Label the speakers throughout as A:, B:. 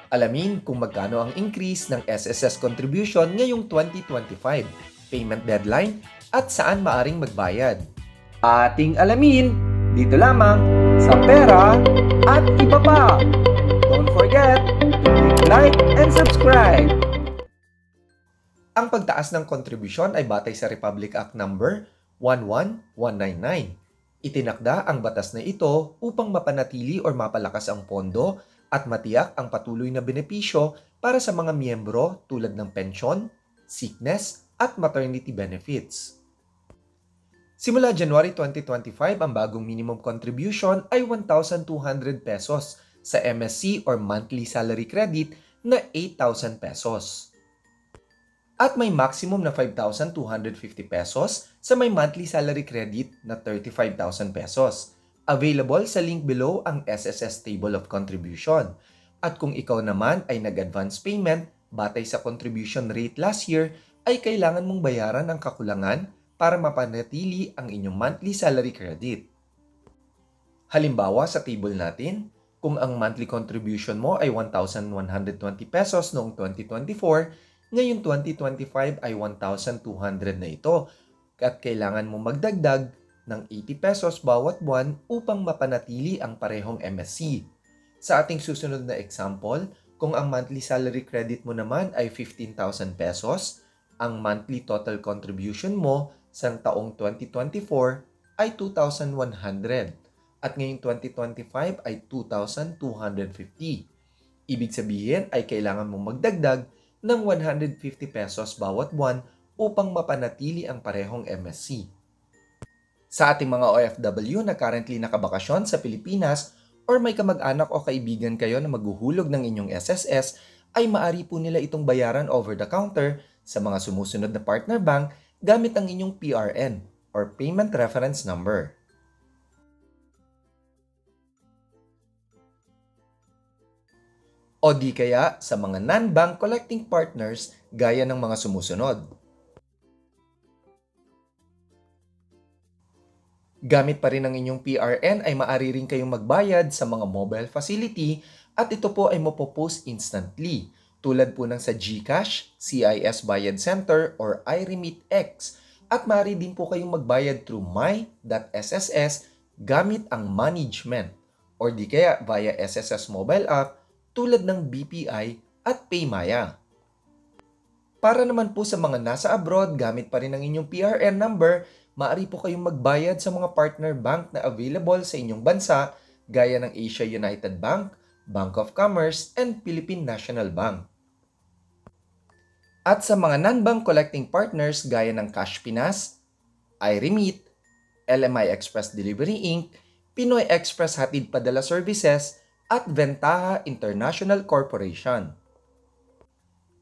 A: Alamin kung magkano ang increase ng SSS contribution ngayong 2025, payment deadline, at saan maaring magbayad.
B: Ating alamin dito lamang sa Pera at Iba Pa. Don't forget to click like and subscribe.
A: Ang pagtaas ng kontribusyon ay batay sa Republic Act No. 11199. Itinakda ang batas na ito upang mapanatili o mapalakas ang pondo at matiyak ang patuloy na benepisyo para sa mga miyembro tulad ng pensyon, sickness, at maternity benefits. Simula January 2025, ang bagong minimum contribution ay 1,200 pesos sa MSC or monthly salary credit na 8,000 pesos. At may maximum na 5,250 pesos sa may monthly salary credit na 35,000 pesos. Available sa link below ang SSS Table of Contribution. At kung ikaw naman ay nag-advance payment batay sa contribution rate last year, ay kailangan mong bayaran ang kakulangan para mapanatili ang inyong monthly salary credit. Halimbawa sa table natin, kung ang monthly contribution mo ay 1,120 pesos noong 2024, ngayon 2025 ay 1,200 na ito at kailangan mo magdagdag ng 80 pesos bawat buwan upang mapanatili ang parehong MSC. Sa ating susunod na example, kung ang monthly salary credit mo naman ay 15,000 pesos, ang monthly total contribution mo sa taong 2024 ay 2,100 at ngayong 2025 ay 2,250. Ibig sabihin ay kailangan mong magdagdag ng 150 pesos bawat buwan upang mapanatili ang parehong MSC. Sa ating mga OFW na currently nakabakasyon sa Pilipinas or may kamag-anak o kaibigan kayo na maghuhulog ng inyong SSS, ay maaari po nila itong bayaran over the counter sa mga sumusunod na partner bank gamit ang inyong PRN or Payment Reference Number. O di kaya sa mga non-bank collecting partners gaya ng mga sumusunod. Gamit pa rin ang inyong PRN ay maaari rin kayong magbayad sa mga mobile facility at ito po ay mapopost instantly tulad po ng sa GCash, CIS Bayad Center or iRemitX at maaari din po kayong magbayad through my.sss gamit ang management or di kaya via SSS mobile app tulad ng BPI at Paymaya. Para naman po sa mga nasa abroad gamit pa rin ang inyong PRN number, maaari po kayong magbayad sa mga partner bank na available sa inyong bansa gaya ng Asia United Bank, Bank of Commerce, and Philippine National Bank. At sa mga non-bank collecting partners gaya ng Cash Pinas, iRemit, LMI Express Delivery Inc., Pinoy Express Hatid Padala Services, at Ventaha International Corporation.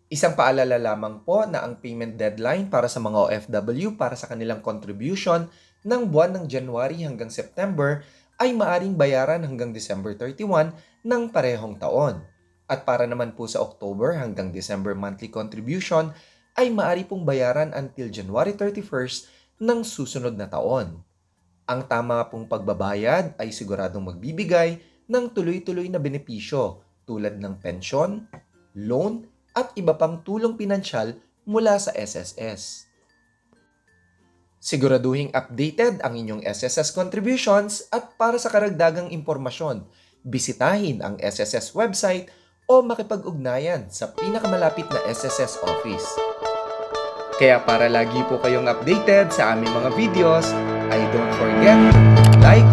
A: Isang paalala lamang po na ang payment deadline para sa mga OFW para sa kanilang contribution ng buwan ng January hanggang September ay maaring bayaran hanggang December 31 ng parehong taon. At para naman po sa October hanggang December monthly contribution ay maaari pong bayaran until January 31st ng susunod na taon. Ang tama pong pagbabayad ay siguradong magbibigay ng tuloy-tuloy na benepisyo tulad ng pensyon, loan, at iba pang tulong pinansyal mula sa SSS. Siguraduhing updated ang inyong SSS contributions at para sa karagdagang impormasyon, bisitahin ang SSS website o makipag-ugnayan sa pinakamalapit na SSS office. Kaya para lagi po kayong updated sa aming mga videos, ay don't forget to like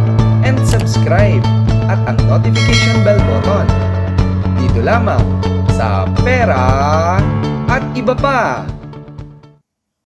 A: and subscribe at ang notification bell button. Dito lamang sa Pera at Iba Pa!